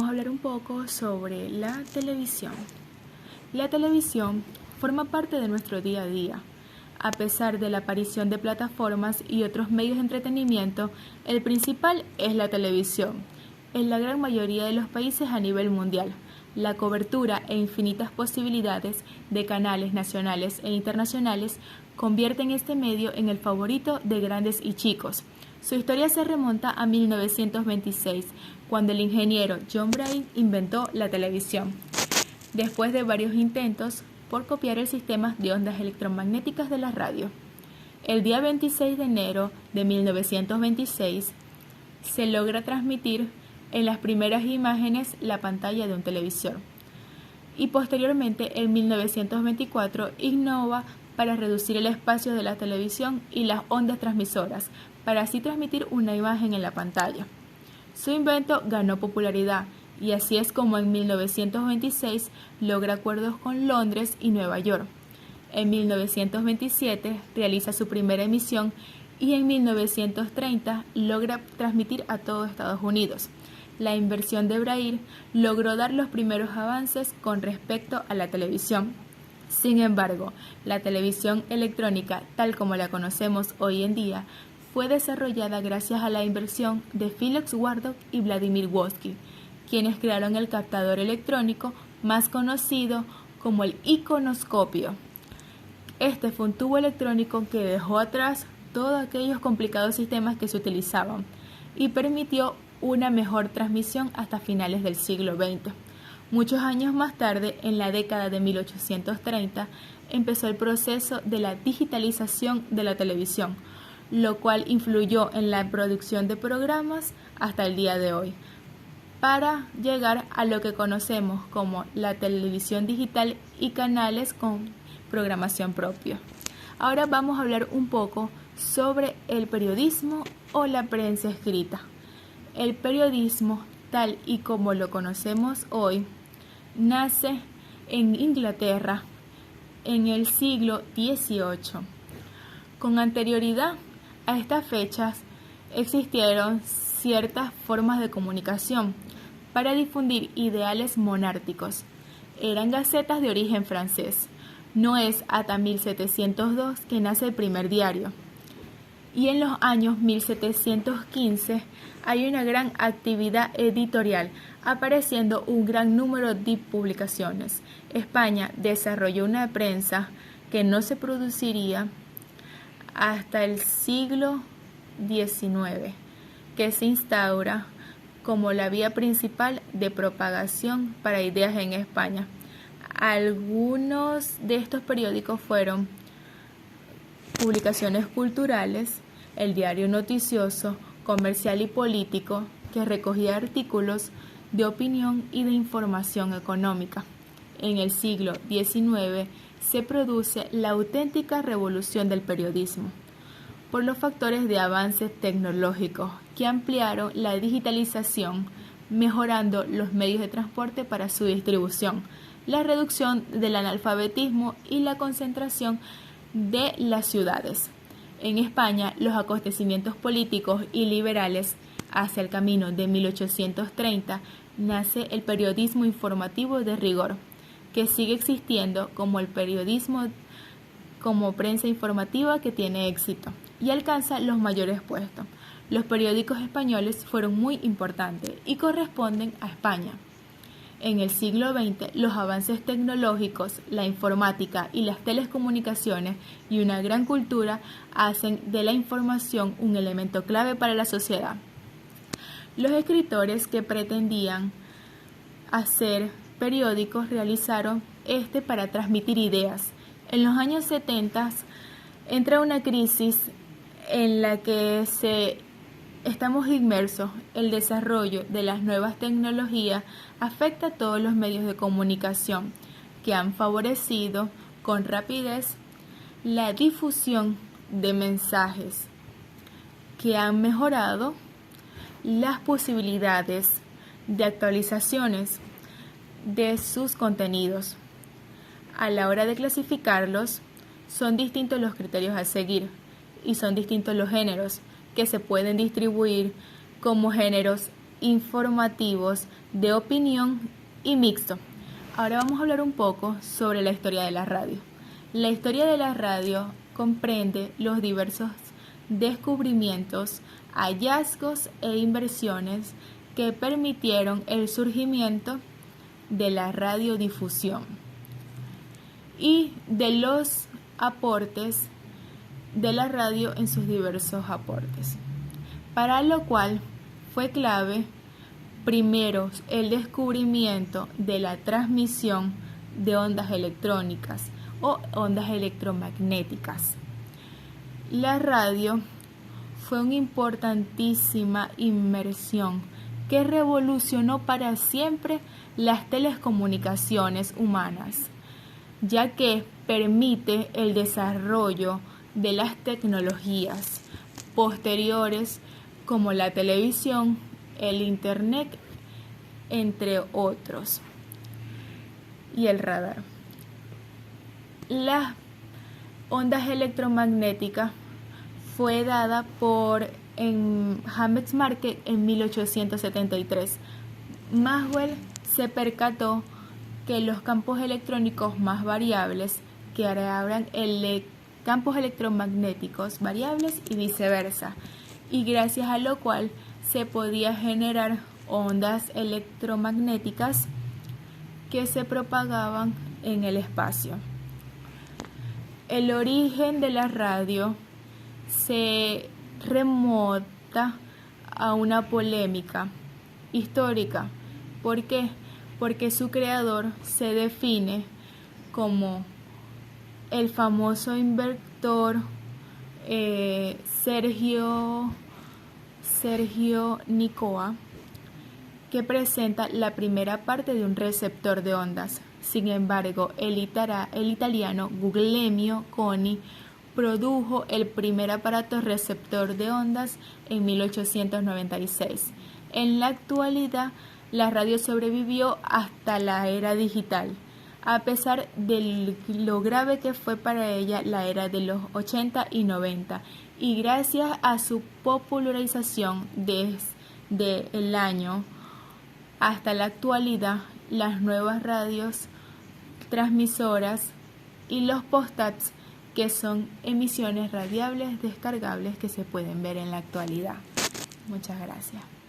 vamos a hablar un poco sobre la televisión. La televisión forma parte de nuestro día a día. A pesar de la aparición de plataformas y otros medios de entretenimiento, el principal es la televisión. En la gran mayoría de los países a nivel mundial, la cobertura e infinitas posibilidades de canales nacionales e internacionales convierten este medio en el favorito de grandes y chicos. Su historia se remonta a 1926, cuando el ingeniero John Braille inventó la televisión. Después de varios intentos por copiar el sistema de ondas electromagnéticas de la radio. El día 26 de enero de 1926 se logra transmitir en las primeras imágenes la pantalla de un televisor. Y posteriormente, en 1924, innova para reducir el espacio de la televisión y las ondas transmisoras, para así transmitir una imagen en la pantalla. Su invento ganó popularidad y así es como en 1926 logra acuerdos con Londres y Nueva York. En 1927 realiza su primera emisión y en 1930 logra transmitir a todo Estados Unidos. La invención de Braille logró dar los primeros avances con respecto a la televisión. Sin embargo, la televisión electrónica, tal como la conocemos hoy en día, fue desarrollada gracias a la invención de Felix Wardog y Vladimir Wodski, quienes crearon el captador electrónico más conocido como el iconoscopio. Este fue un tubo electrónico que dejó atrás todos aquellos complicados sistemas que se utilizaban y permitió una mejor transmisión hasta finales del siglo XX. Muchos años más tarde, en la década de 1830, empezó el proceso de la digitalización de la televisión, lo cual influyó en la producción de programas hasta el día de hoy, para llegar a lo que conocemos como la televisión digital y canales con programación propia. Ahora vamos a hablar un poco sobre el periodismo o la prensa escrita. El periodismo, tal y como lo conocemos hoy, nace en Inglaterra en el siglo XVIII. Con anterioridad a estas fechas existieron ciertas formas de comunicación para difundir ideales monárquicos. Eran gacetas de origen francés. No es hasta 1702 que nace el primer diario. Y en los años 1715 hay una gran actividad editorial, apareciendo un gran número de publicaciones. España desarrolló una prensa que no se produciría hasta el siglo XIX, que se instaura como la vía principal de propagación para ideas en España. Algunos de estos periódicos fueron Publicaciones Culturales, el Diario Noticioso, Comercial y Político, que recogía artículos de opinión y de información económica. En el siglo XIX se produce la auténtica revolución del periodismo, por los factores de avances tecnológicos que ampliaron la digitalización, mejorando los medios de transporte para su distribución, la reducción del analfabetismo y la concentración de las ciudades. En España, los acontecimientos políticos y liberales hacia el camino de 1830 nace el periodismo informativo de rigor, que sigue existiendo como el periodismo como prensa informativa que tiene éxito y alcanza los mayores puestos. Los periódicos españoles fueron muy importantes y corresponden a España. En el siglo XX, los avances tecnológicos, la informática y las telecomunicaciones y una gran cultura hacen de la información un elemento clave para la sociedad. Los escritores que pretendían hacer periódicos realizaron para transmitir ideas. En los años 70 entra una crisis en la que estamos inmersos. El desarrollo de las nuevas tecnologías afecta a todos los medios de comunicación, que han favorecido con rapidez la difusión de mensajes, que han mejorado las posibilidades de actualizaciones de sus contenidos. A la hora de clasificarlos, son distintos los criterios a seguir y son distintos los géneros que se pueden distribuir como géneros informativos, de opinión y mixto. Ahora vamos a hablar un poco sobre la historia de la radio. La historia de la radio comprende los diversos descubrimientos, hallazgos e inversiones que permitieron el surgimiento de la radiodifusión y de los aportes de la radio en sus diversos aportes, para lo cual fue clave primero el descubrimiento de la transmisión de ondas electrónicas o ondas electromagnéticas. La radio fue una importantísima inmersión que revolucionó para siempre las telecomunicaciones humanas, ya que permite el desarrollo de las tecnologías posteriores como la televisión, el internet, entre otros, y el radar. Las ondas electromagnéticas fue dada por James Market en 1873. Maxwell se percató que los campos electrónicos más variables que habrán campos electromagnéticos variables y viceversa, y gracias a lo cual se podía generar ondas electromagnéticas que se propagaban en el espacio. El origen de la radio se remonta a una polémica histórica. ¿Por qué? Porque su creador se define como el famoso inventor Sergio Nicola, que presenta la primera parte de un receptor de ondas. Sin embargo, el italiano Guglielmo Coni produjo el primer aparato receptor de ondas en 1896. En la actualidad, la radio sobrevivió hasta la era digital, a pesar de lo grave que fue para ella la era de los 80 y 90, y gracias a su popularización desde el año hasta la actualidad, las nuevas radios, transmisoras y los post-apps, que son emisiones radiables descargables que se pueden ver en la actualidad. Muchas gracias.